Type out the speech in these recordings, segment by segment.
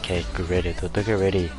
Okay, get ready. Toto, get ready.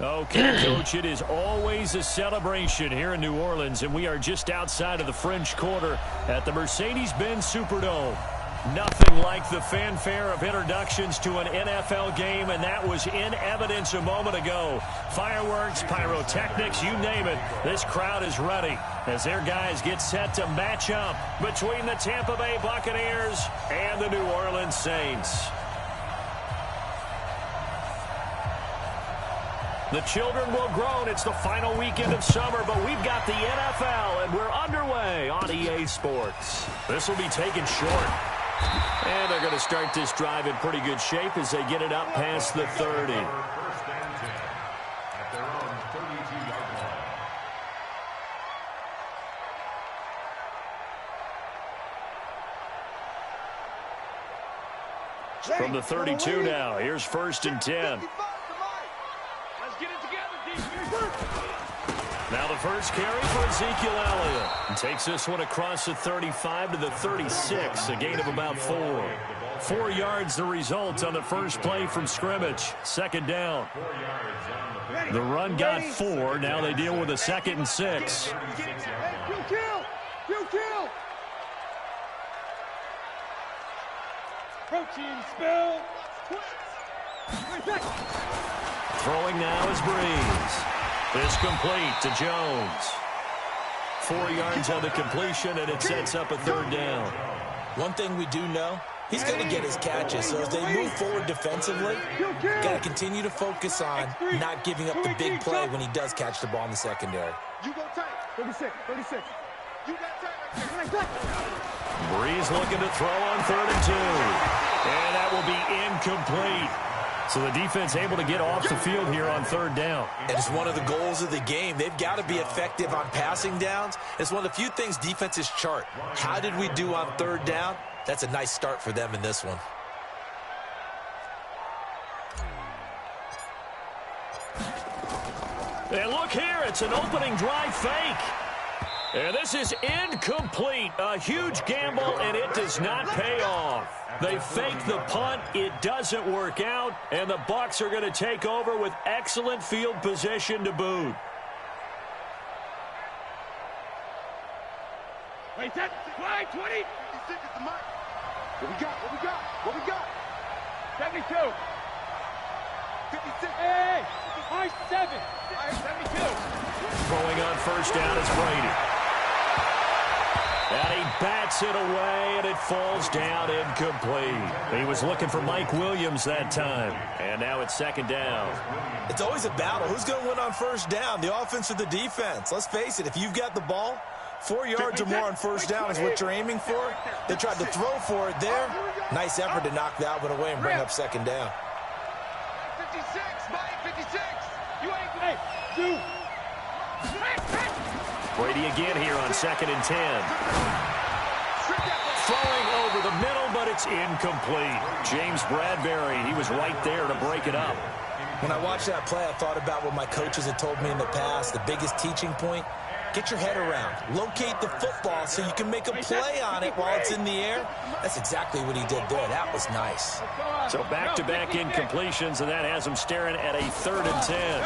Okay, Coach, it is always a celebration here in New Orleans, and we are just outside of the French Quarter at the Mercedes-Benz Superdome. Nothing like the fanfare of introductions to an NFL game, and that was in evidence a moment ago. Fireworks, pyrotechnics, you name it. This crowd is ready as their guys get set to match up between the Tampa Bay Buccaneers and the New Orleans Saints. The children will groan. It's the final weekend of summer, but we've got the NFL, and we're underway on EA Sports. This will be taken short. And they're going to start this drive in pretty good shape as they get it up past the 30. From the 32 now, here's 1st and 10. Now the first carry for Ezekiel Elliott. And takes this one across the 35 to the 36, a gain of about 4. 4 yards the result on the first play from scrimmage. 2nd down. The run got 4. Now they deal with a 2nd and 6. Protein spill. Throwing now is Breeze. It's complete to Jones. 4 yards on the completion, and it sets up a 3rd down. One thing we do know, he's going to get his catches. So as they move forward defensively, got to continue to focus on not giving up the big play when he does catch the ball in the secondary. You go tight. 36. You got tight. Breeze looking to throw on 3rd and 2. And that will be incomplete. So the defense able to get off the field here on 3rd down. And it's one of the goals of the game. They've got to be effective on passing downs. It's one of the few things defenses chart. How did we do on 3rd down? That's a nice start for them in this one. And look here, it's an opening drive fake. And this is incomplete. A huge gamble, and it does not pay off. They fake the punt. It doesn't work out, and the Bucs are going to take over with excellent field position to boot. Wait, that's 20. What we got? 72. 56. Hey, I-7. I-72. Throwing on 1st down is Brady. And he backs bats it away, and it falls down incomplete. He was looking for Mike Williams that time. And now it's second down. It's always a battle. Who's going to win on first down, the offense or the defense? Let's face it, if you've got the ball, 4 yards or more on first down is what you're aiming for. They tried to throw for it there. Nice effort to knock that one away and bring up second down. 56, Mike, 56. You ain't hey, dude. Brady again here on 2nd and 10. Throwing over the middle, but it's incomplete. James Bradbury, he was right there to break it up. When I watched that play, I thought about what my coaches had told me in the past. The biggest teaching point, get your head around. Locate the football so you can make a play on it while it's in the air. That's exactly what he did there. That was nice. So back-to-back incompletions, and that has him staring at a 3rd and 10.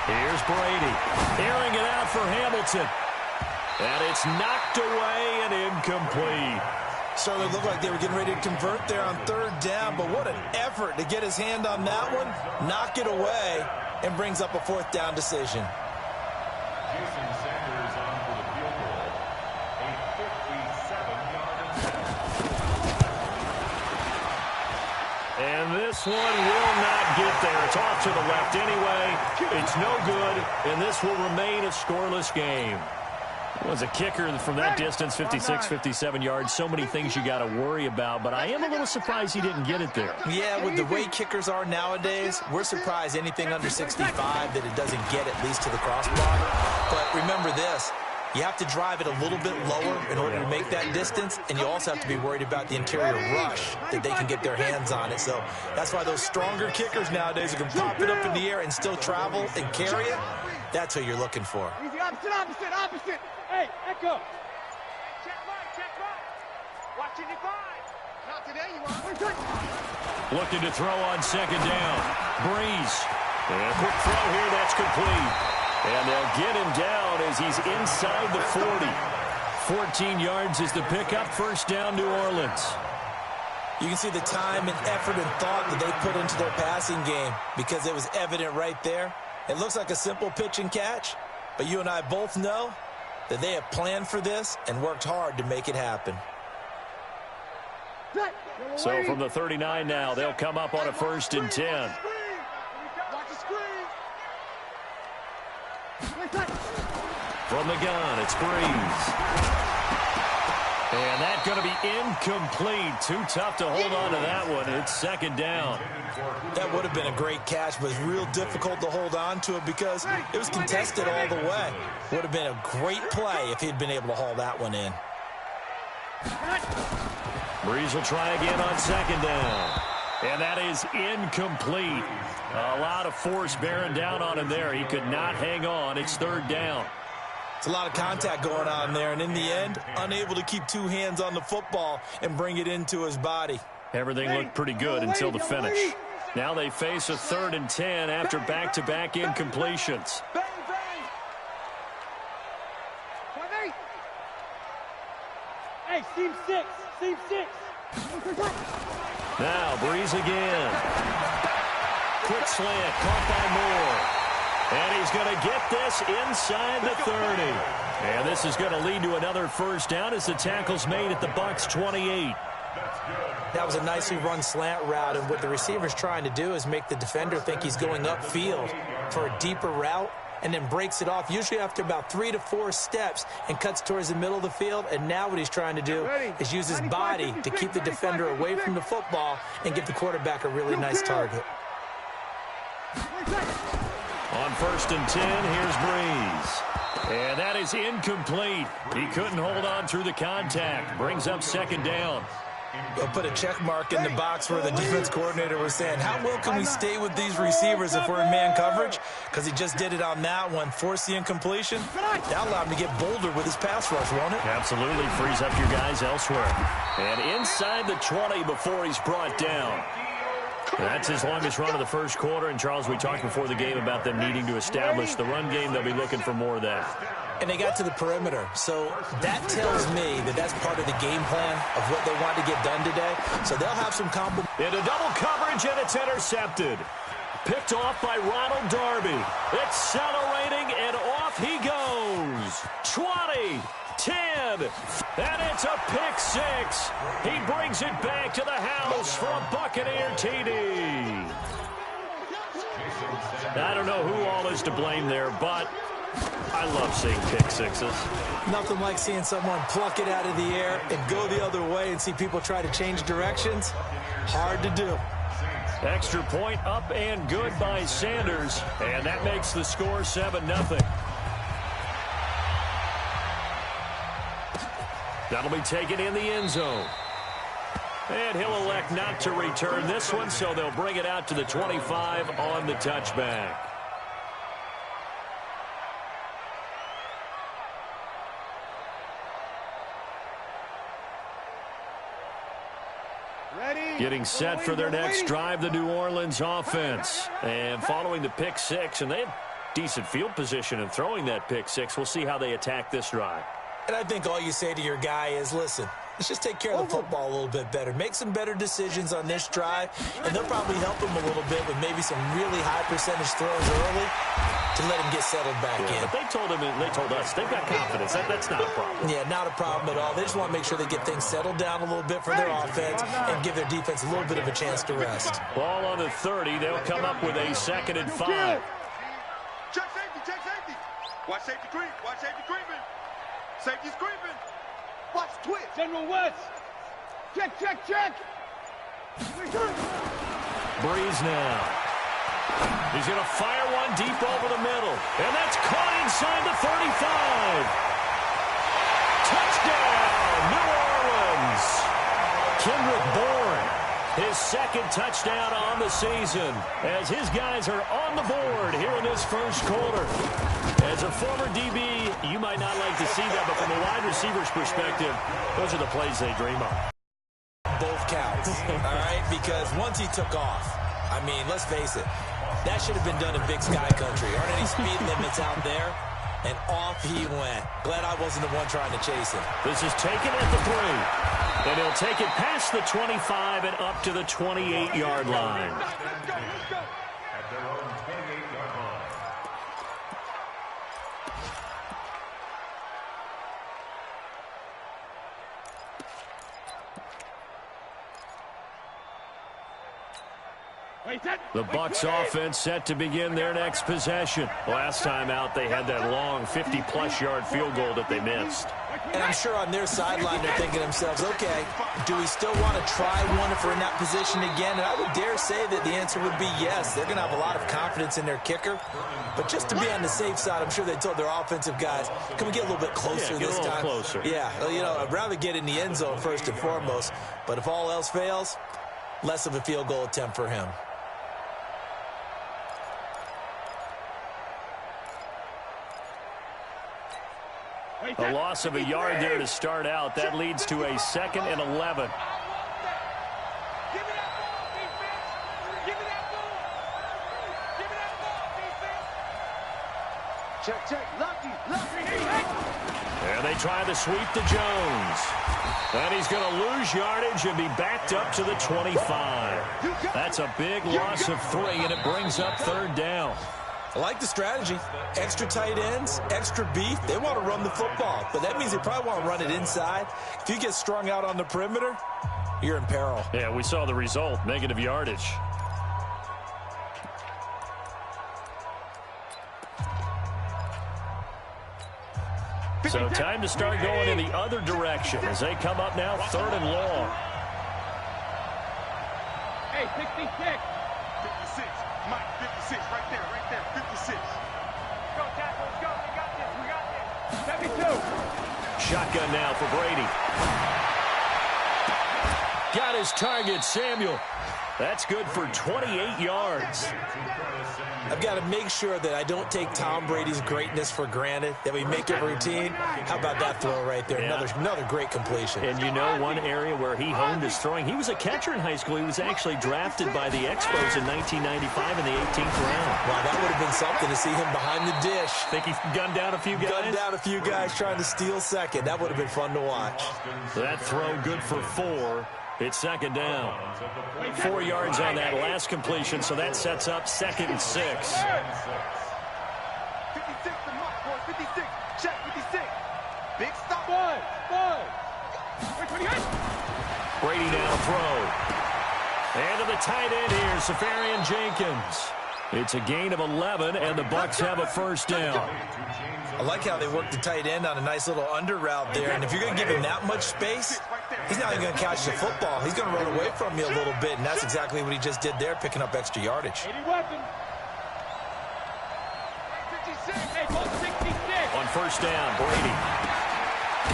Here's Brady, airing it out for Hamilton. And it's knocked away and incomplete. Certainly looked like they were getting ready to convert there on 3rd down, but what an effort to get his hand on that one, knock it away, and brings up a 4th down decision. And this one will not get there. It's off to the left anyway. It's no good, and this will remain a scoreless game. Was a kicker from that distance, 56, 57 yards. So many things you got to worry about, but I am a little surprised he didn't get it there. Yeah, with the way kickers are nowadays, we're surprised anything under 65 that it doesn't get at least to the crossbar. But remember this. You have to drive it a little bit lower in order to make that distance, and you also have to be worried about the interior rush that they can get their hands on it. So that's why those stronger kickers nowadays who can pop it up in the air and still travel and carry it, that's who you're looking for. Easy, opposite. Hey, echo. Check Mike. Watching your five. Not today, you are. Looking to throw on 2nd down. Breeze. And a quick throw here, that's complete. And they'll get him down as he's inside the 40. 14 yards is the pickup. First down, New Orleans. You can see the time and effort and thought that they put into their passing game because it was evident right there. It looks like a simple pitch and catch, but you and I both know that they have planned for this and worked hard to make it happen. So from the 39 now, they'll come up on a 1st and 10. Watch the screen. From the gun, it's Breeze. And that's going to be incomplete. Too tough to hold on to that one. It's 2nd down. That would have been a great catch, but it's real difficult to hold on to it because it was contested all the way. Would have been a great play if he'd been able to haul that one in. Breeze will try again on 2nd down. And that is incomplete. A lot of force bearing down on him there. He could not hang on. It's 3rd down. It's a lot of contact going on there, and in the end, unable to keep 2 hands on the football and bring it into his body. Everything looked pretty good until the finish. Now they face a 3rd and 10 after back-to-back incompletions. Hey, seam 6. Now Breeze again. Quick slant, caught by Moore. And he's going to get this inside the 30. And this is going to lead to another first down as the tackle's made at the Bucs 28. That was a nicely run slant route, and what the receiver's trying to do is make the defender think he's going upfield for a deeper route and then breaks it off, usually after about 3 to 4 steps, and cuts towards the middle of the field. And now what he's trying to do is use his body to keep the defender away from the football and give the quarterback a really nice target. On 1st and 10, here's Breeze. And that is incomplete. He couldn't hold on through the contact. Brings up 2nd down. We'll put a check mark in the box where the defense coordinator was saying, how well can we stay with these receivers if we're in man coverage? Because he just did it on that one, forced the incompletion. That allowed him to get bolder with his pass rush, won't it? Absolutely, frees up your guys elsewhere. And inside the 20 before he's brought down. That's his longest run of the first quarter. And, Charles, we talked before the game about them needing to establish the run game. They'll be looking for more of that. And they got to the perimeter. So that tells me that that's part of the game plan of what they want to get done today. So they'll have some compliment. Into double coverage, and it's intercepted. Picked off by Ronald Darby. Accelerating, and off he goes. goes. 20, 10, and it's a pick six. He brings it back to the house for a Buccaneer TD. I don't know who all is to blame there, but I love seeing pick sixes. Nothing like seeing someone pluck it out of the air and go the other way and see people try to change directions. Hard to do. Extra point up and good by Sanders, and that makes the score 7-0. That'll be taken in the end zone. And he'll elect not to return this one, so they'll bring it out to the 25 on the touchback. Getting set for their next drive, the New Orleans offense. And following the pick six, and they have decent field position in throwing that pick six. We'll see how they attack this drive. And I think all you say to your guy is, listen, let's just take care of the football a little bit better. Make some better decisions on this drive, and they'll probably help him a little bit with maybe some really high percentage throws early to let him get settled back in. But they told us, they've got confidence. That's not a problem. Yeah, not a problem at all. They just want to make sure they get things settled down a little bit for their offense and give their defense a little bit of a chance to rest. Ball on the 30. They'll come up with a 2nd and 5. Check safety, check safety. Watch safety creep, watch safety creeping. Safety's creeping. Watch twitch. General West. Check, check, check. Breeze now. He's going to fire one deep over the middle. And that's caught inside the 35. Touchdown, New Orleans. Kendrick Bourne, his 2nd touchdown on the season, as his guys are on the board here in this first quarter. As a former DB, you might not like to see that, but from a wide receiver's perspective, those are the plays they dream of. Both counts, all right? Because once he took off, I mean, let's face it, that should have been done in Big Sky Country. Aren't any speed limits out there? And off he went. Glad I wasn't the one trying to chase him. This is taken at the 3. And he'll take it past the 25 and up to the 28-yard line. Let's go. At their own 28-yard line. The Bucs offense set to begin their next possession. Last time out, they had that long 50-plus yard field goal that they missed. And I'm sure on their sideline they're thinking to themselves, okay, do we still want to try one if we're in that position again? And I would dare say that the answer would be yes. They're going to have a lot of confidence in their kicker. But just to be on the safe side, I'm sure they told their offensive guys, can we get a little bit closer this time? Closer. Yeah, you know, I'd rather get in the end zone first and foremost. But if all else fails, less of a field goal attempt for him. A loss of a yard there to start out. That leads to a 2nd and 11. Give me that ball, defense. Give me that ball. Give me that ball, defense. Check. Lucky. And they try to sweep to Jones. And he's going to lose yardage and be backed up to the 25. That's a big loss of 3, and it brings up 3rd down. I like the strategy. Extra tight ends, extra beef. They want to run the football, but that means they probably want to run it inside. If you get strung out on the perimeter, you're in peril. Yeah, we saw the result, negative yardage. So time to start going in the other direction as they come up now 3rd and long. Hey, 66. 56. Mike, 56. Right there. 56. Go, tackle. Let's go. We got this. 72. Shotgun now for Brady. Got his target, Samuel. That's good for 28 yards. I've got to make sure that I don't take Tom Brady's greatness for granted, that we make it routine. How about that throw right there? Yeah. Another great completion. And you know one area where he honed his throwing, he was a catcher in high school. He was actually drafted by the Expos in 1995 in the 18th round. Wow, that would have been something to see him behind the dish. Think he gunned down a few guys? Gunned down a few guys trying to steal second. That would have been fun to watch. That throw good for 4. It's 2nd down. 4 yards on that last completion, so that sets up 2nd and 6. 56 to Mike, boy. 56. Check 56. Big stop. Brady now to throw. And to the tight end here, Safarian Jenkins. It's a gain of 11, and the Bucs have a first down. I like how they work the tight end on a nice little under route there. And if you're going to give him that much space, he's not even going to catch the football. He's going to run away from you a little bit, and that's exactly what he just did there, picking up extra yardage. On first down, Brady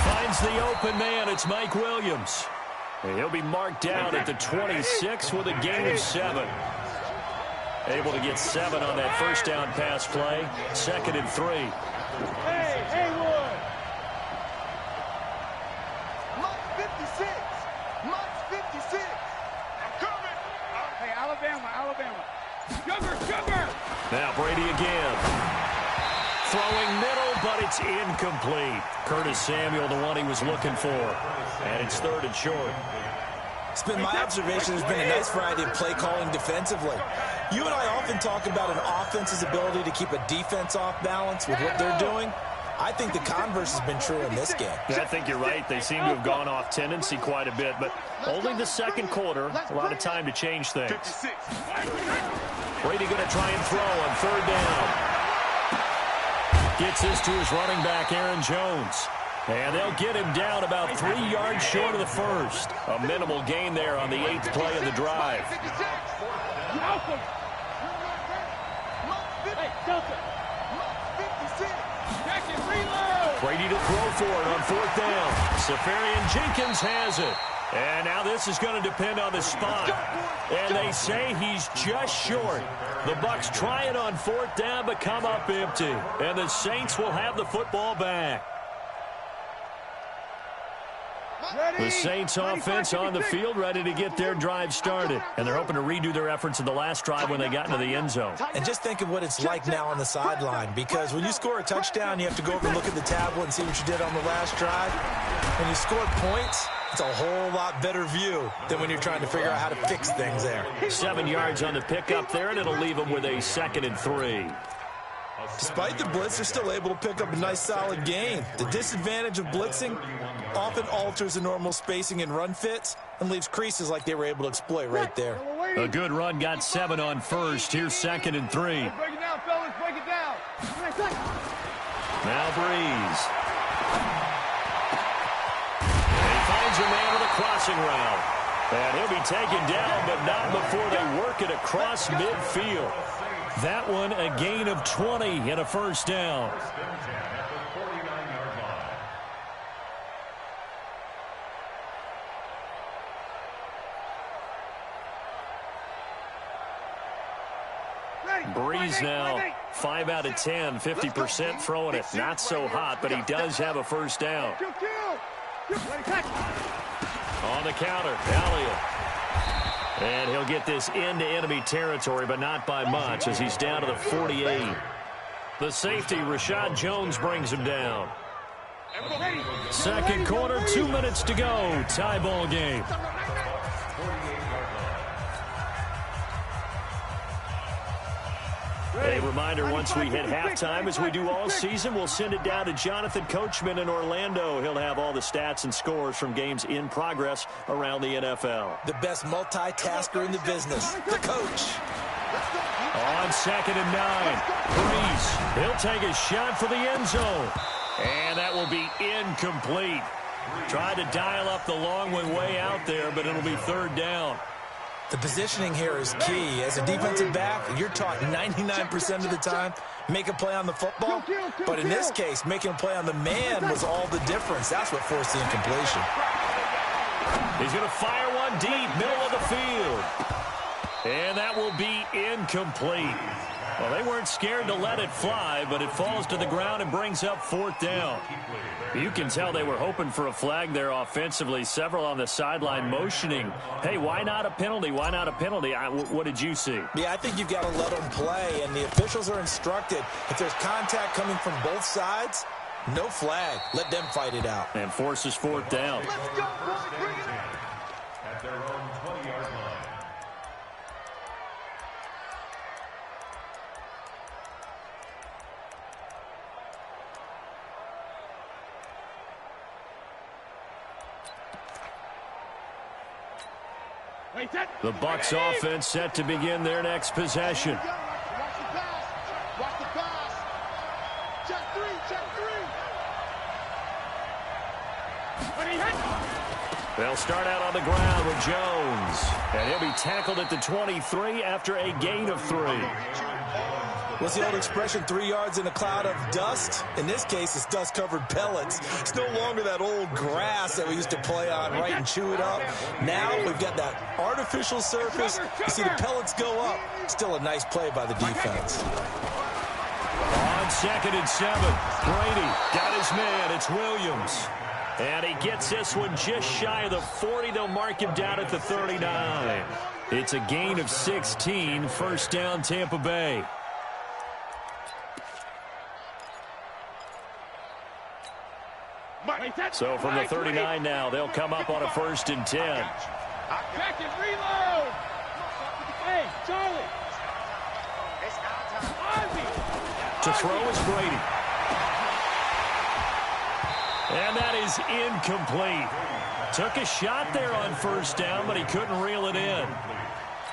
finds the open man. It's Mike Williams. And he'll be marked down at the 26 with a gain of 7. Able to get 7 on that first down pass play. 2nd and 3. Hey, Haywood! Mark 56! Mark 56! I'm coming! Hey, Alabama! Sugar! Now Brady again. Throwing middle, but it's incomplete. Curtis Samuel, the one he was looking for. And it's 3rd and short. It's been my observation there's been a nice variety of play calling defensively. You and I often talk about an offense's ability to keep a defense off balance with what they're doing. I think the converse has been true in this game. Yeah, I think you're right. They seem to have gone off tendency quite a bit, but only the second quarter. A lot of time to change things. Brady going to try and throw on 3rd down. Gets this to his running back, Aaron Jones. And they'll get him down about 3 yards short of the first. A minimal gain there on the 8th play of the drive. Brady to throw for it on 4th down. Safarian Jenkins has it. And now this is going to depend on the spot. And they say he's just short. The Bucs try it on 4th down, but come up empty. And the Saints will have the football back. The Saints offense on the field, ready to get their drive started. And they're hoping to redo their efforts in the last drive when they got into the end zone. And just think of what it's like now on the sideline, because when you score a touchdown, you have to go over and look at the tablet and see what you did on the last drive. When you score points, it's a whole lot better view than when you're trying to figure out how to fix things there. 7 yards on the pickup there, and it'll leave them with a 2nd and 3. Despite the blitz, they're still able to pick up a nice solid gain. The disadvantage of blitzing often alters the normal spacing and run fits and leaves creases like they were able to exploit right there. A good run, got 7 on first. Here's 2nd and 3. Break it down, fellas, break it down. Now Breeze. And he finds a man with a crossing route. And he'll be taken down, but not before they work it across midfield. That one a gain of 20 and a first down. Breeze now 5 out of 10, 50% throwing it. Not so hot, but he does have a first down. On the counter, Elliott. And he'll get this into enemy territory, but not by much, as he's down to the 48. The safety, Rashad Jones, brings him down. Second quarter, 2 minutes to go. Tie ball game. A reminder, once we hit halftime, as we do all season, we'll send it down to Jonathan Coachman in Orlando. He'll have all the stats and scores from games in progress around the NFL. The best multitasker in the business, the coach. On 2nd and 9, Breeze. He'll take a shot for the end zone. And that will be incomplete. Tried to dial up the long one way out there, but it'll be 3rd down. The positioning here is key. As a defensive back, you're taught 99% of the time, make a play on the football. But in this case, making a play on the man was all the difference. That's what forced the incompletion. He's going to fire one deep, middle of the field. And that will be incomplete. Well, they weren't scared to let it fly, but it falls to the ground and brings up 4th down. You can tell they were hoping for a flag there offensively. Several on the sideline motioning. Hey, why not a penalty? Why not a penalty? What did you see? Yeah, I think you've got to let them play, and the officials are instructed. If there's contact coming from both sides, no flag. Let them fight it out. And forces 4th down. Let's go, boys. Bring it in. At their own 20-yard line. The Bucs offense set to begin their next possession. Watch the pass. Watch the pass. Check three. Check three. They'll start out on the ground with Jones. And he'll be tackled at the 23 after a gain of 3. What's the old expression, 3 yards in a cloud of dust? In this case, it's dust-covered pellets. It's no longer that old grass that we used to play on, right, and chew it up. Now we've got that artificial surface. You see the pellets go up. Still a nice play by the defense. On 2nd and 7, Brady got his man. It's Williams. And he gets this one just shy of the 40. They'll mark him down at the 39. It's a gain of 16. First down, Tampa Bay. So from the 39 now, they'll come up on a 1st and 10. Back and reload. Hey, Charlie. To throw is Brady. And that is incomplete. Took a shot there on 1st down, but he couldn't reel it in.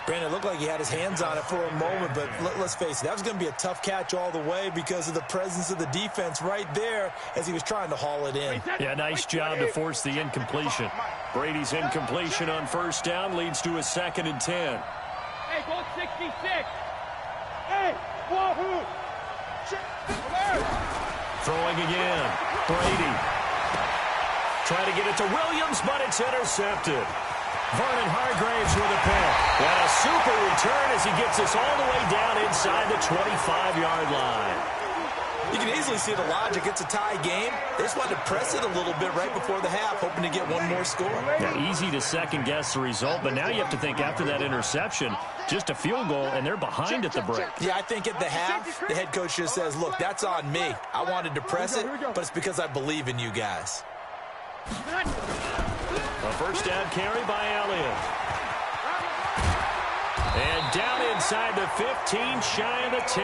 Brandon, it looked like he had his hands on it for a moment, but let's face it, that was going to be a tough catch all the way because of the presence of the defense right there as he was trying to haul it in. Yeah, nice job to force the incompletion. Brady's incompletion on 1st down leads to a 2nd and 10. Hey, go 66. Hey, wahoo. Throwing again. Brady. Trying to get it to Williams, but it's intercepted. Vernon Hargraves with a pick. And a super return as he gets us all the way down inside the 25-yard line. You can easily see the logic. It's a tie game. They just wanted to press it a little bit right before the half, hoping to get one more score. Yeah, easy to second-guess the result, but now you have to think after that interception, just a field goal, and they're behind at the break. Yeah, I think at the half, the head coach just says, look, that's on me. I wanted to press it, but it's because I believe in you guys. A 1st down carry by Elliott. And down inside the 15, shy of the 10.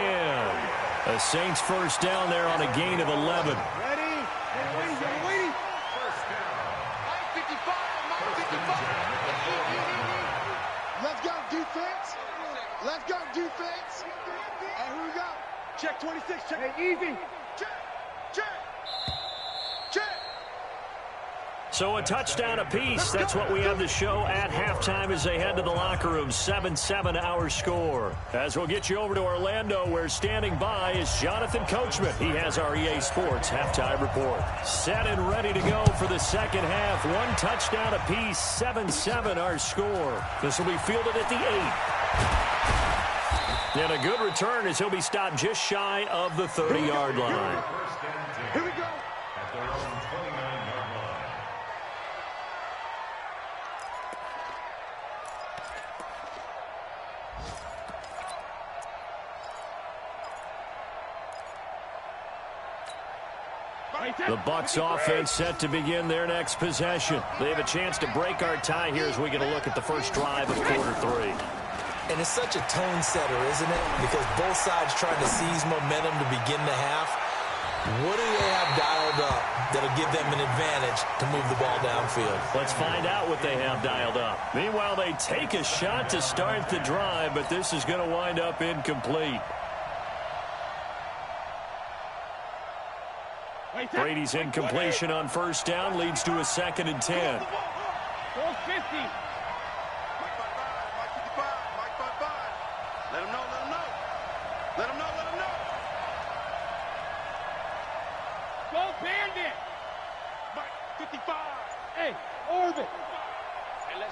The Saints 1st down there on a gain of 11. Ready? Waiting. First down. 55. Let's go defense. Let's go defense. And who we got? Check 26. Check. Hey, easy. Check. So a touchdown apiece. That's what we have to show at halftime as they head to the locker room. 7-7 our score. As we'll get you over to Orlando, where standing by is Jonathan Coachman. He has our EA Sports halftime report. Set and ready to go for the second half. 1 touchdown apiece. 7-7 our score. This will be fielded at the 8. And a good return as he'll be stopped just shy of the 30-yard line. Here we go. At their own 29-yard line. The Bucs offense set to begin their next possession. They have a chance to break our tie here as we get a look at the first drive of quarter 3. And it's such a tone setter, isn't it? Because both sides trying to seize momentum to begin the half. What do they have dialed up that'll give them an advantage to move the ball downfield? Let's find out what they have dialed up. Meanwhile, they take a shot to start the drive, but this is going to wind up incomplete. Brady's incompletion on 1st down leads to a 2nd and 10. Go 50. Let him know. Go Bandit. 55. Hey, Orbit.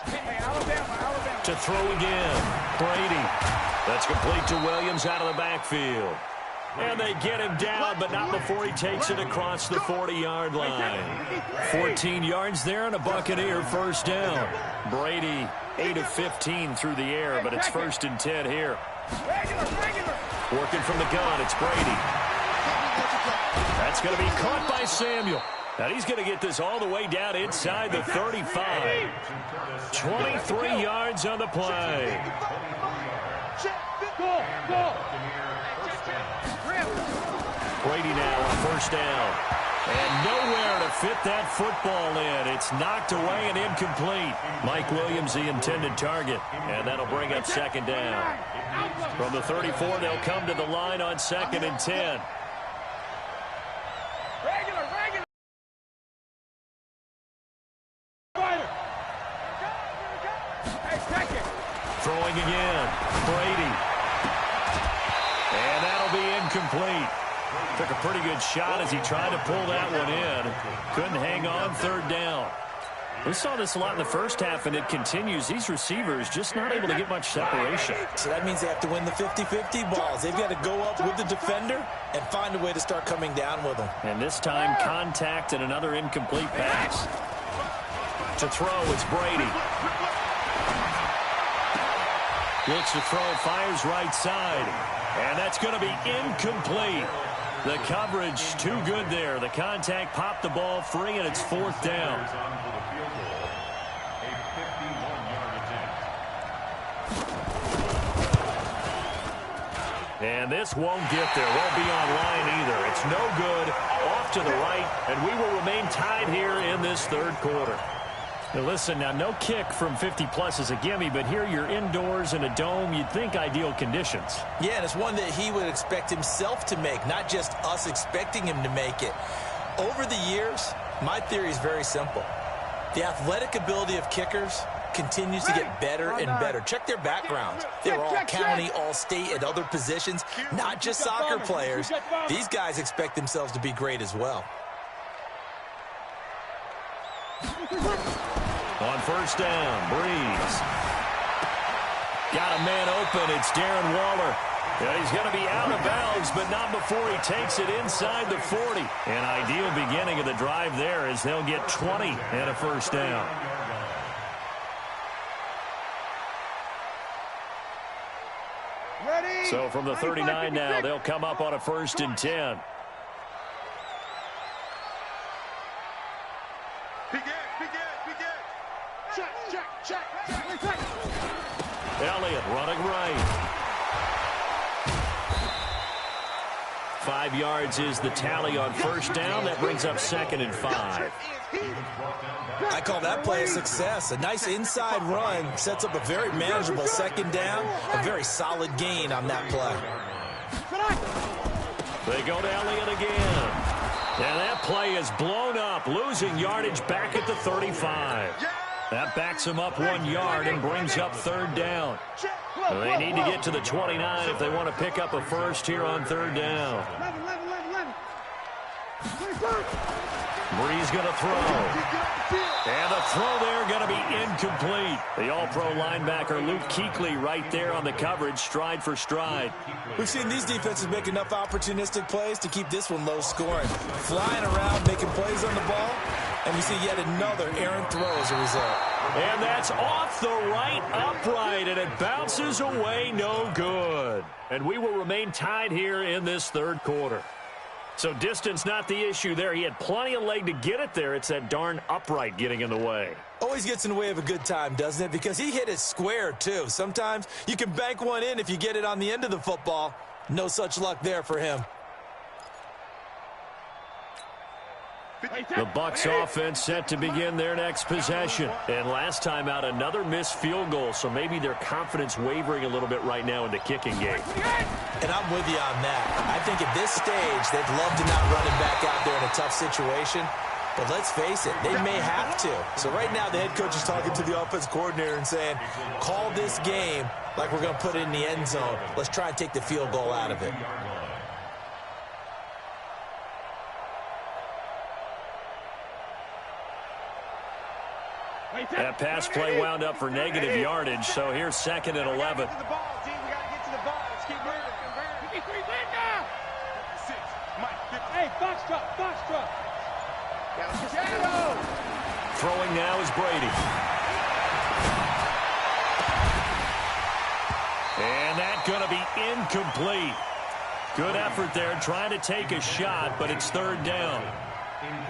Hey, Alabama. To throw again. Brady. That's complete to Williams out of the backfield. And they get him down, but not before he takes it across the 40-yard line. 14 yards there and a Buccaneer 1st down. Brady, 8 of 15 through the air, but it's 1st and 10 here. Working from the gun, it's Brady. That's going to be caught by Samuel. Now he's going to get this all the way down inside the 35. 23 yards on the play. Brady now on 1st down. And nowhere to fit that football in. It's knocked away and incomplete. Mike Williams, the intended target. And that'll bring up second down. From the 34, they'll come to the line on 2nd and 10. Throwing again. Brady. And that'll be incomplete. Took a pretty good shot as he tried to pull that one in. Couldn't hang on, 3rd down. We saw this a lot in the first half, and it continues. These receivers just not able to get much separation. So that means they have to win the 50-50 balls. They've got to go up with the defender and find a way to start coming down with them. And this time, contact and another incomplete pass. To throw, it's Brady. Looks to throw, fires right side. And that's going to be incomplete. The coverage too good there. The contact popped the ball free, and it's 4th down. And this won't get there. Won't be online either. It's no good. Off to the right, and we will remain tied here in this 3rd quarter. Now listen, now no kick from 50-plus is a gimme, but here you're indoors in a dome. You'd think ideal conditions. Yeah, and it's one that he would expect himself to make, not just us expecting him to make it. Over the years, my theory is very simple. The athletic ability of kickers continues to get better and better. Check their backgrounds. They're all county, all state, at other positions, not just soccer players. These guys expect themselves to be great as well. On 1st down, Breeze. Got a man open. It's Darren Waller. Yeah, he's going to be out of bounds, but not before he takes it inside the 40. An ideal beginning of the drive there as they'll get 20 and a 1st down. Ready? So from the 39 now, they'll come up on a 1st and 10. Elliott running right. 5 yards is the tally on 1st down. That brings up 2nd and 5. I call that play a success. A nice inside run sets up a very manageable 2nd down. A very solid gain on that play. They go to Elliott again. And that play is blown up, losing yardage back at the 35. That backs him up 1 yard and brings up 3rd down. They need to get to the 29 if they want to pick up a 1st here on 3rd down. Breeze going to throw. And the throw there going to be incomplete. The all-pro linebacker Luke Kuechly right there on the coverage, stride for stride. We've seen these defenses make enough opportunistic plays to keep this one low scoring. Flying around, making plays on the ball, and we see yet another errant throw as a result. And that's off the right upright, and it bounces away, no good. And we will remain tied here in this 3rd quarter. So distance not the issue there. He had plenty of leg to get it there. It's that darn upright getting in the way. Always gets in the way of a good time, doesn't it? Because he hit it square, too. Sometimes you can bank one in if you get it on the end of the football. No such luck there for him. The Bucs offense set to begin their next possession. And last time out, another missed field goal, so maybe their confidence wavering a little bit right now in the kicking game. And I'm with you on that. I think at this stage, they'd love to not run him back out there in a tough situation. But let's face it, they may have to. So right now, the head coach is talking to the offense coordinator and saying, call this game like we're going to put it in the end zone. Let's try and take the field goal out of it. That pass play wound up for negative yardage, so here's 2nd and 11. Hey, box truck. Throwing now is Brady. And that's going to be incomplete. Good effort there, trying to take a shot, but it's 3rd down.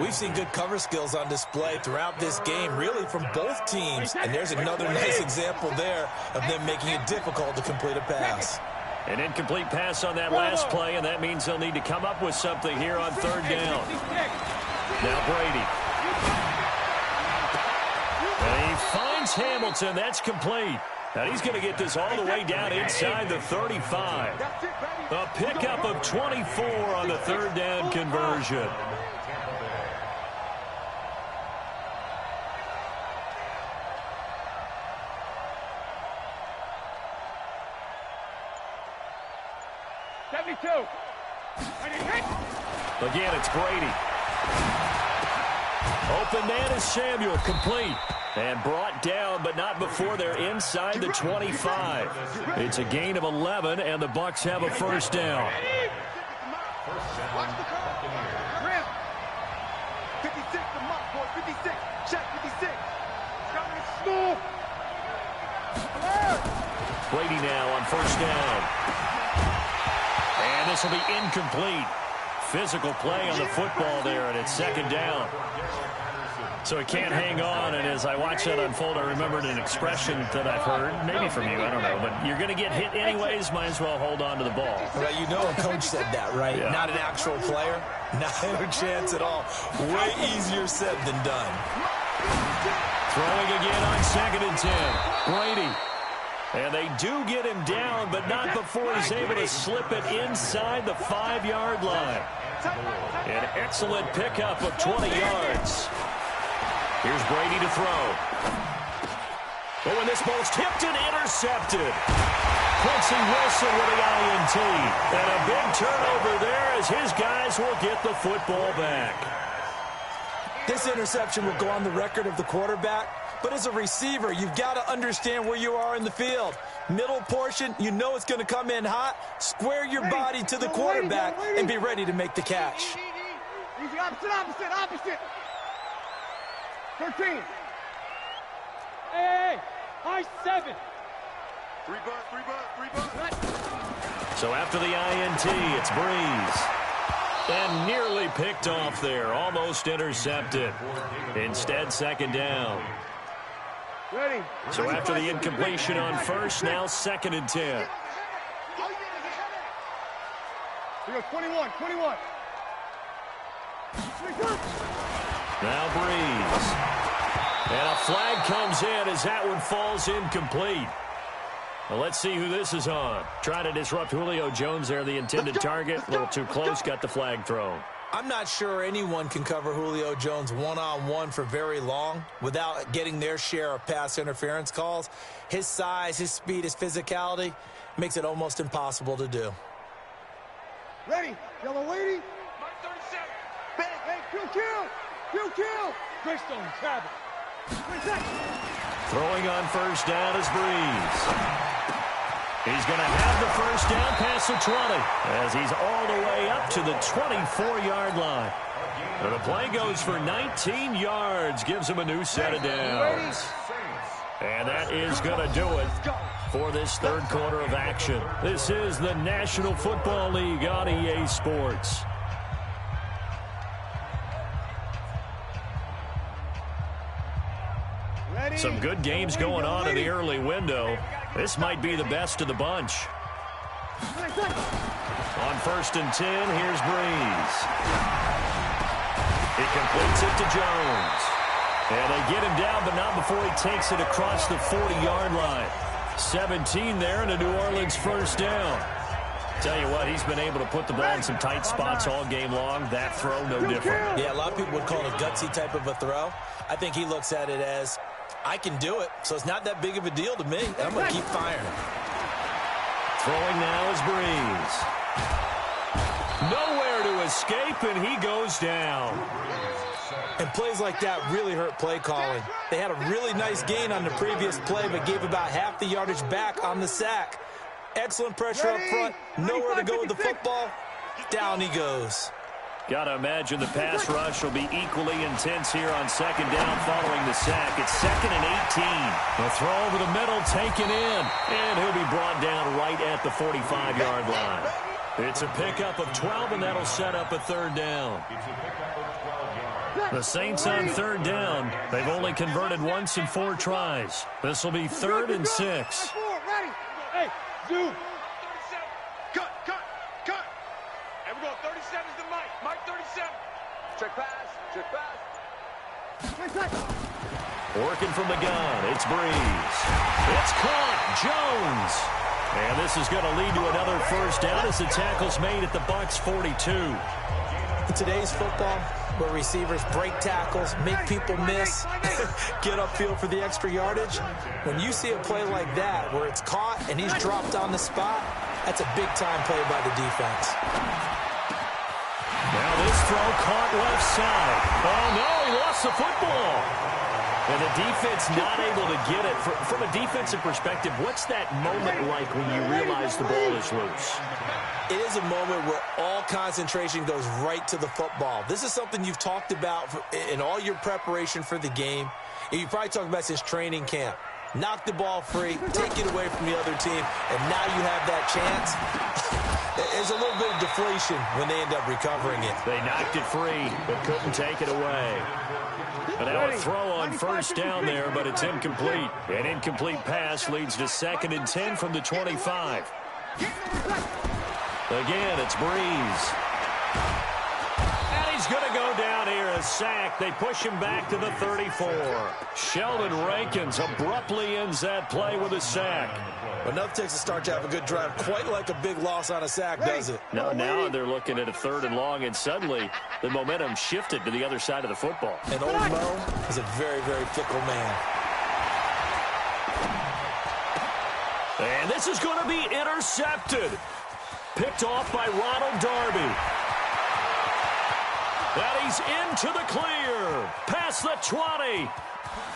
We've seen good cover skills on display throughout this game, really from both teams. And there's another nice example there of them making it difficult to complete a pass. An incomplete pass on that last play, and that means they'll need to come up with something here on 3rd down. Now Brady. And he finds Hamilton. That's complete. And he's going to get this all the way down inside the 35. A pickup of 24 on the third down conversion. Again, it's Brady. Open man is Samuel, complete. And brought down, but not before they're inside the 25. It's a gain of 11, and the Bucs have a first down. Watch the curve. 56, the mark, boy. 56. Check 56. Coming smooth. Brady now on first down. And this will be incomplete. Physical play on the football there, and it's second down. So he can't hang on, and as I watch that unfold, I remembered an expression that I've heard, maybe from you, I don't know, but you're going to get hit anyways, might as well hold on to the ball. Well, you know a coach said that, right? Yeah. Not an actual player. Not a chance at all. Way easier said than done. Throwing again on 2nd and 10. Brady. And they do get him down, but not before he's able to slip it inside the 5-yard line. An excellent pickup of 20 yards. Here's Brady to throw. Oh, and this ball's tipped and intercepted. Quincy Wilson with the INT. And a big turnover there as his guys will get the football back. This interception will go on the record of the quarterback, but as a receiver, you've got to understand where you are in the field. Middle portion, you know it's going to come in hot. Square your body to the quarterback and be ready to make the catch. Easy, opposite. 13. Hey, high 7. 3 bucks. So after the INT, it's Breeze. And nearly picked off there. Almost intercepted. Instead, second down. Ready. So after the incompletion on first, now 2nd and 10. We go 21. Now Breeze. And a flag comes in as that one falls incomplete. Well, let's see who this is on. Trying to disrupt Julio Jones there, the intended target. A little too close, got the flag thrown. I'm not sure anyone can cover Julio Jones one-on-one for very long without getting their share of pass interference calls. His size, his speed, his physicality makes it almost impossible to do. Ready. Yellow lady. 37. Bang. Hey, kill. Greystone, Travis. Throwing on first down is Breeze. He's going to have the first down past the 20 as he's all the way up to the 24-yard line. And the play goes for 19 yards, gives him a new set of downs. And that is going to do it for this third quarter of action. This is the National Football League on EA Sports. Some good games going on in the early window. This might be the best of the bunch. On 1st and 10, here's Breeze. He completes it to Jones. And they get him down, but not before he takes it across the 40-yard line. 17 there and a New Orleans first down. Tell you what, he's been able to put the ball in some tight spots all game long. That throw, no different. Yeah, a lot of people would call it a gutsy type of a throw. I think he looks at it as, I can do it, so it's not that big of a deal to me. I'm going to keep firing. Throwing now is Breeze. Nowhere to escape, and he goes down. And plays like that really hurt play calling. They had a really nice gain on the previous play, but gave about half the yardage back on the sack. Excellent pressure up front. Nowhere to go with the football. Down he goes. Got to imagine the pass rush will be equally intense here on second down following the sack. It's 2nd and 18. A throw over the middle, taken in. And he'll be brought down right at the 45-yard line. It's a pickup of 12, and that'll set up a third down. The Saints on third down. They've only converted once in 4 tries. This will be 3rd and 6. Ready. Hey, zoom. Cut. And we're going 37 is the Mike. Mike 37. Check pass. Working from the gun, it's Breeze. It's caught, Jones. And this is going to lead to another first down as the tackle's made at the Bucs 42. In today's football, where receivers break tackles, make people miss, get upfield for the extra yardage, when you see a play like that where it's caught and he's dropped on the spot, that's a big-time play by the defense. Now this throw caught left side. Oh, no, he lost the football. And the defense not able to get it. From a defensive perspective, what's that moment like when you realize the ball is loose? It is a moment where all concentration goes right to the football. This is something you've talked about in all your preparation for the game. And you probably talked about since training camp. Knock the ball free, take it away from the other team, and now you have that chance. There's a little bit of deflation when they end up recovering it. They knocked it free, but couldn't take it away. But now a throw on first down there, but it's incomplete. An incomplete pass leads to 2nd and 10 from the 25. Again, it's Breeze. And he's going to go down here, a sack. They push him back to the 34. Sheldon Rankins abruptly ends that play with a sack. Enough takes to start to have a good drive. Quite like a big loss on a sack, does it? Now they're looking at a 3rd and long, and suddenly the momentum shifted to the other side of the football. And old Mo is a very, very fickle man. And this is going to be intercepted. Picked off by Ronald Darby. And he's into the clear. Past the 20.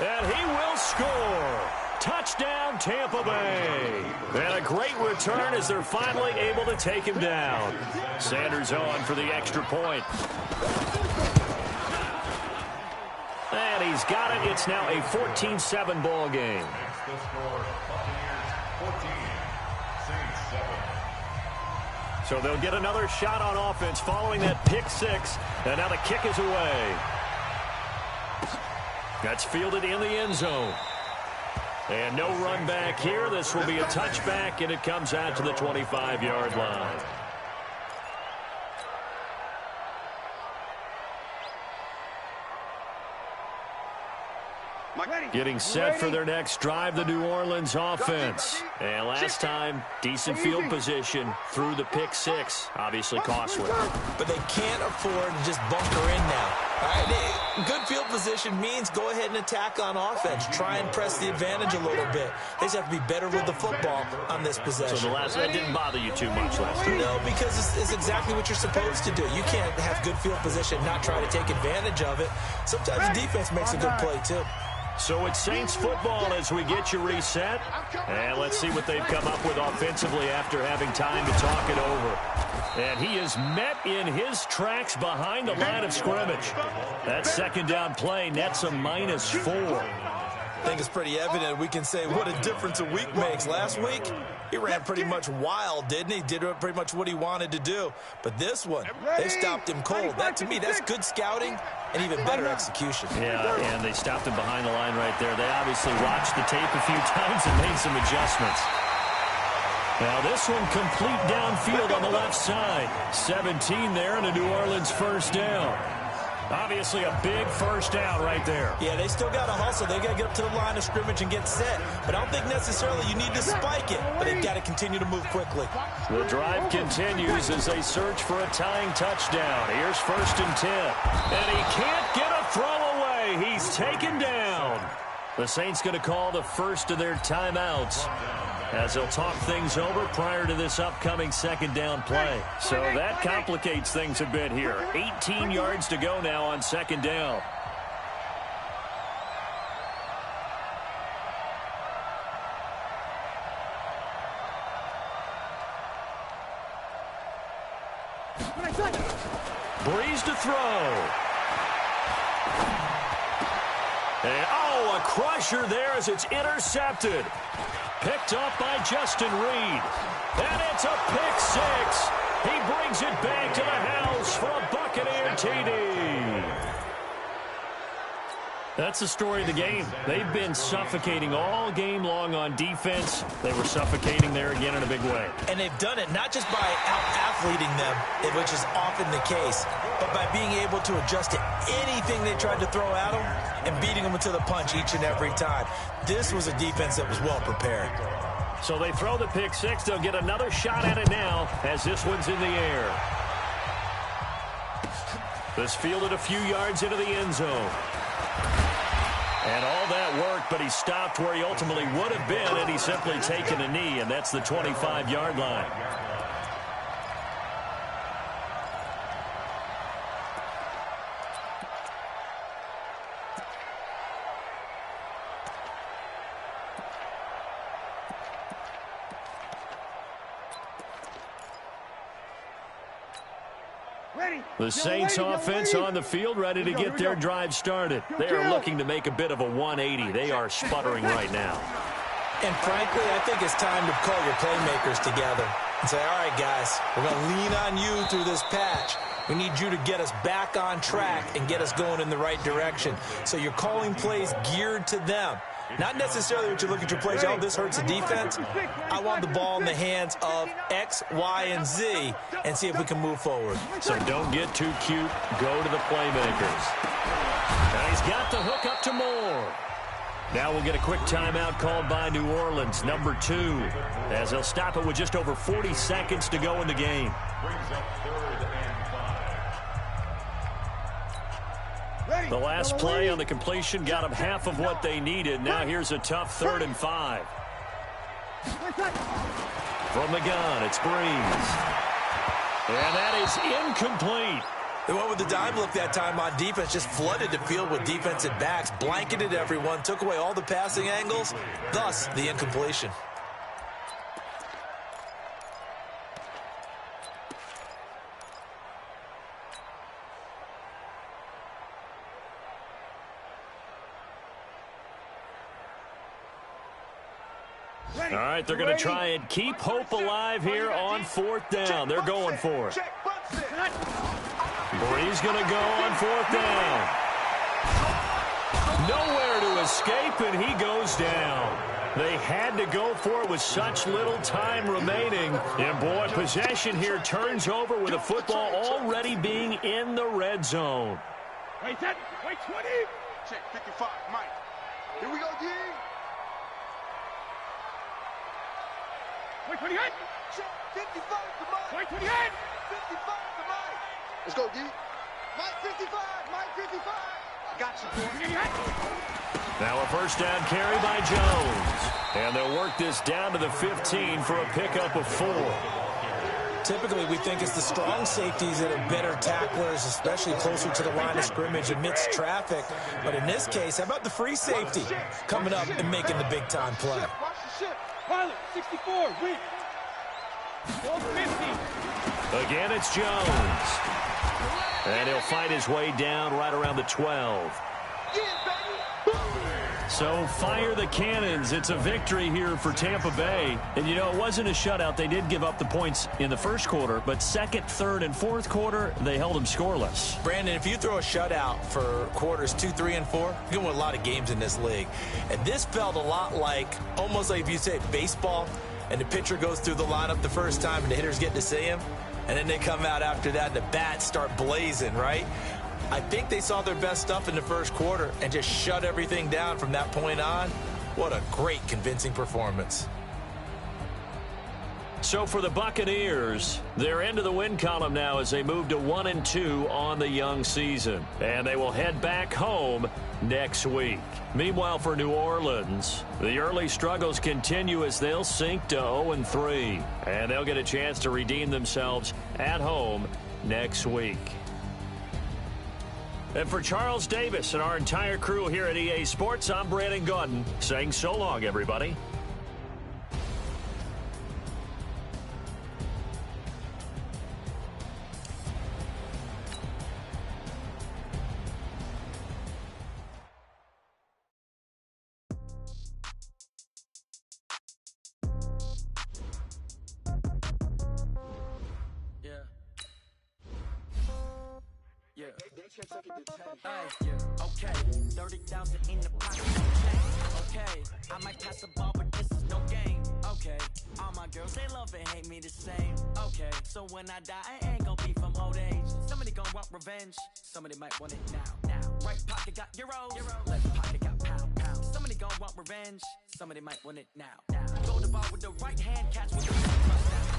And he will score. Touchdown, Tampa Bay. And a great return as they're finally able to take him down. Sanders on for the extra point. And he's got it. It's now a 14-7 ball game. So they'll get another shot on offense following that pick 6. And now the kick is away. That's fielded in the end zone. And no run back here. This will be a touchback, and it comes out to the 25-yard line. Getting set for their next drive, the New Orleans offense. And last time, decent field position through the pick 6. Obviously costly. But they can't afford to just bunker in now. All right, good field position means go ahead and attack on offense. Try and press the advantage a little bit. They just have to be better with the football on this possession. So the last that didn't bother you too much last time? No, because it's exactly what you're supposed to do. You can't have good field position, not try to take advantage of it. Sometimes the defense makes a good play, too. So it's Saints football as we get you reset. And let's see what they've come up with offensively after having time to talk it over. And he is met in his tracks behind the line of scrimmage. That 2nd down play nets a -4. I think it's pretty evident we can say what a difference a week makes. Last week, he ran pretty much wild, didn't he? Did pretty much what he wanted to do. But this one, they stopped him cold. That, to me, that's good scouting and even better execution. Yeah, and they stopped him behind the line right there. They obviously watched the tape a few times and made some adjustments. Now this one complete downfield on the left side. 17 there and a New Orleans first down. Obviously a big first down right there. Yeah, they still got to hustle. They got to get up to the line of scrimmage and get set. But I don't think necessarily you need to spike it. But they've got to continue to move quickly. The drive continues as they search for a tying touchdown. Here's 1st and 10. And he can't get a throw away. He's taken down. The Saints going to call the first of their timeouts as they'll talk things over prior to this upcoming 2nd down play. So that complicates things a bit here. 18 yards to go now on 2nd down. Breeze to throw. And, a crusher there as it's intercepted. Picked up by Justin Reed. And it's a pick 6. He brings it back to the house for a Buccaneer TD. That's the story of the game. They've been suffocating all game long on defense. They were suffocating there again in a big way. And they've done it not just by out-athleting them, which is often the case, but by being able to adjust to anything they tried to throw at them and beating them to the punch each and every time. This was a defense that was well prepared. So they throw the pick six. They'll get another shot at it now as this one's in the air. This fielded a few yards into the end zone. And all that worked, but he stopped where he ultimately would have been, and he's simply taken a knee, and that's the 25-yard line. The Saints offense on the field, ready to get their drive started. They are looking to make a bit of a 180. They are sputtering right now. And frankly, I think it's time to call your playmakers together and say, all right, guys, we're going to lean on you through this patch. We need you to get us back on track and get us going in the right direction. So you're calling plays geared to them. Not necessarily what you look at your plays, oh, this hurts the defense. I want the ball in the hands of X, Y, and Z and see if we can move forward. So don't get too cute. Go to the playmakers. Now he's got the hook up to Moore. Now we'll get a quick timeout called by New Orleans, number 2, as they'll stop it with just over 40 seconds to go in the game. Brings up 3rd and 5. The last play on the completion got them half of what they needed. Now here's a tough 3rd and 5. From the gun, it's Breeze. And that is incomplete. They went with the dime look that time on defense, just flooded the field with defensive backs, blanketed everyone, took away all the passing angles, thus the incompletion. All right, they're going to try and keep hope alive here on 4th down. They're going for it. Breeze going to go on 4th down. Nowhere to escape, and he goes down. They had to go for it with such little time remaining. And, boy, possession here turns over with the football already being in the red zone. Wait 20. Check 55, Mike. Here we go, D. Wait 28. Check 55 to Mike. Wait 28. 55 to Mike. Let's go, D. Mike 55. Mike 55. Got you, boy. Now a first down carry by Jones. And they'll work this down to the 15 for a pickup of 4. Typically, we think it's the strong safeties that are better tacklers, especially closer to the line of scrimmage amidst traffic. But in this case, how about the free safety coming up and making the big-time play? Watch the ship. Pilot, 64, win. 450. Again, it's Jones. And he'll fight his way down right around the 12. Yeah, baby. So fire the cannons. It's a victory here for Tampa Bay. And, you know, it wasn't a shutout. They did give up the points in the first quarter, but second, third, and fourth quarter, they held them scoreless. Brandon, if you throw a shutout for quarters 2, 3, and 4, you're going to win a lot of games in this league. And this felt a lot like, almost like if you say baseball, and the pitcher goes through the lineup the first time and the hitters get to see him, and then they come out after that and the bats start blazing, right? I think they saw their best stuff in the first quarter and just shut everything down from that point on. What a great, convincing performance. So for the Buccaneers, they're into the win column now as they move to 1-2 on the young season. And they will head back home next week. Meanwhile, for New Orleans, the early struggles continue as they'll sink to 0-3. And they'll get a chance to redeem themselves at home next week. And for Charles Davis and our entire crew here at EA Sports, I'm Brandon Gaudin saying so long, everybody. Okay. Okay, 30,000 in the pocket. Okay, I might pass the ball, but this is no game. Okay, all my girls, they love and hate me the same. Okay, so when I die, I ain't gonna be from old age. Somebody gonna want revenge, somebody might want it now. Right pocket got euros, left pocket got pound. Somebody gonna want revenge, somebody might want it now. Go the ball with the right hand, catch with the left touchdown.